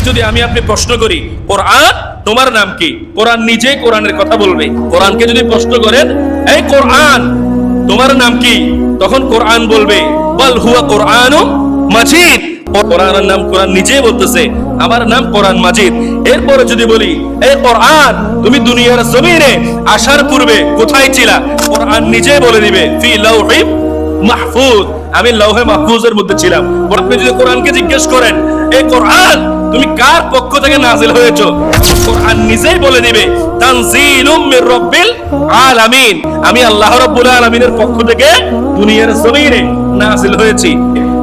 যদি আমি আপনি প্রশ্ন করি, কোরআন তোমার নাম কি? কোরআন নিজেই কোরআনের কথা বলবে। কোরআনকে যদি প্রশ্ন করেন, এই কোরআন তোমার নাম কি? তখন কোরআন বলবে, বাল হুয়া কোরআনুম মাজিদ। কোরআনের নাম কোরআন নিজেই বলতেছে, আমার নাম কোরআন মাজিদ। এরপরে যদি বলি, এই কোরআন তুমি দুনিয়ার জমিনে আসার পূর্বে কোথায় ছিলা? কোরআন নিজেই বলে দিবে, ফি লাউহি মাহফুজ, আমি লৌহে মাহফুজের মধ্যে ছিলাম। আপনি যদি কোরআনকে জিজ্ঞেস করেন, এই কোরআন তুমি কার পক্ষ থেকে নাজিল হয়েছো? কোরআন নিজেই বলে দিবে, তানজিলুম মির রাব্বিল আলামিন, আমি আল্লাহ রাব্বুল আলামিনের পক্ষ থেকে দুনিয়ার জমিনে নাজিল হয়েছি।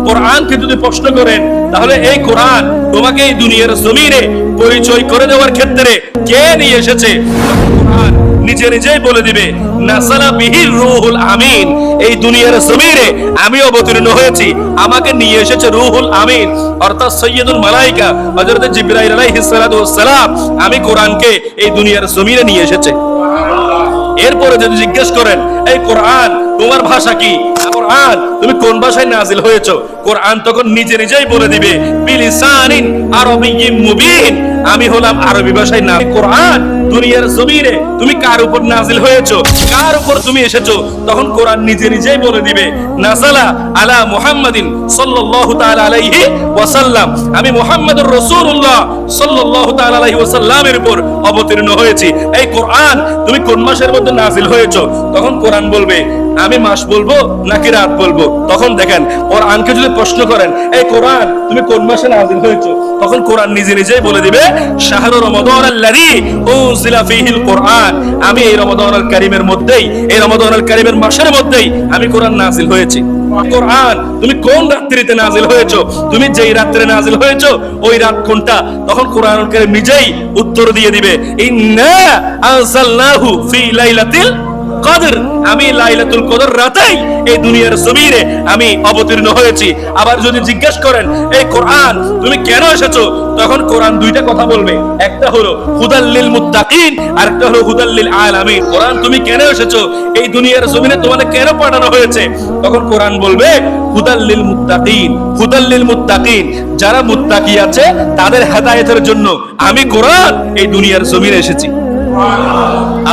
কোরআনকে যদি প্রশ্ন করেন, তাহলে এই কোরআন তোমাকে এই দুনিয়ার জমিনে পরিচয় করে দেওয়ার ক্ষেত্রে কে নিয়ে এসেছে? কোরআন নিজে নিজেই বলে দিবে, নাসালা বিহির রূহুল আমিন, এই দুনিয়ার জমিনে আমি অবতীর্ণ হয়েছি, আমাকে নিয়ে এসেছে রূহুল আমিন, অর্থাৎ সাইয়্যিদুল মালায়েকা হযরত জিবরাইল আলাইহিস সালাতু ওয়াস সালাম। আমি কোরআনকে এই দুনিয়ার জমিনে নিয়ে এসেছে। এরপরে যদি জিজ্ঞেস করেন, এই কোরআন তোমার ভাষা কি? কোরআন তুমি কোন ভাষায় নাজিল হয়েছো? কোরআন তখন নিজে নিজেই বলে দিবে, বিলিসানিন আরাবিয়্যিম মুবিন, আমি হলাম আরবি ভাষায় নাজিল। কোরআন দুনিয়ার জমিনে তুমি কার উপর নাজিল হয়েছো, কার উপর তুমি এসেছো? তখন কোরআন নিজে নিজেই বলে দিবে, নাযালা আলা মুহাম্মাদিন সাল্লাল্লাহু তাআলা আলাইহি ওয়াসাল্লাম, আমি মুহাম্মদুর রাসূলুল্লাহ সাল্লাল্লাহু তাআলা আলাইহি ওয়াসাল্লামের উপর অবতীর্ণ হয়েছি। এই কোরআন তুমি কোন মাসের মধ্যে নাজিল হয়েছো? তখন কোরআন বলবে, আমি মাস বলবো নাকি রাত বলবো? তখন দেখেন, কোরআনকে যদি প্রশ্ন করেন, এই কোরআন তুমি কোন মাসে নাজিল হয়েছো? তখন কোরআন নিজে নিজেই বলে দিবে, শাহরু রমাদান আল্লাযী উনজিলা ফীহিল কোরআন, আমি এই রমাদানুল কারীমের মধ্যেই, এই রমাদানুল কারীমের মাসের মধ্যেই আমি কোরআন নাজিল হয়েছি। কোরআন তুমি কোন রাত্রিতে নাজিল হয়েছো? তুমি যেই রাত্রে নাজিল হয়েছো ওই রাত কোনটা? তখন কোরআনুল কারীম নিজেই উত্তর দিয়ে দিবে, ইন্না আনজালনাহু ফি লাইলাতিল কদর, আমি লাইলাতুল কদর রাতেই এই দুনিয়ার জমিনে আমি অবতীর্ণ হয়েছি। আবার যদি জিজ্ঞেস করেন, এই কোরআন তুমি কেন এসেছো? তখন কোরআন দুইটা কথা বলবে, একটা হলো হুদাল লিল মুত্তাকিন, আর একটা হলো হুদাল লিল আলামিন। কোরআন তুমি কেন এসেছো? এই দুনিয়ার জমিনে তোমাকে কেন পাঠানো হয়েছে? তখন কোরআন বলবে, হুদাল লিল মুত্তাকিন, হুদাল লিল মুত্তাকিন, যারা মুত্তাকি আছে তাদের হেদায়েতের জন্য আমি কোরআন এই দুনিয়ার জমিনে এসেছি।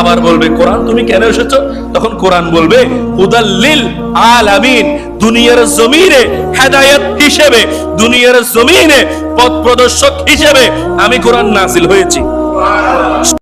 আবার বলবে, কোরআন তুমি কেন এসেছো? তখন কোরআন বলবে, হুদাল লিল আলামিন, দুনিয়ার জমিনে হেদায়েত হিসেবে, দুনিয়ার জমিনে পথ প্রদর্শক হিসেবে আমি কোরআন নাজিল হয়েছি।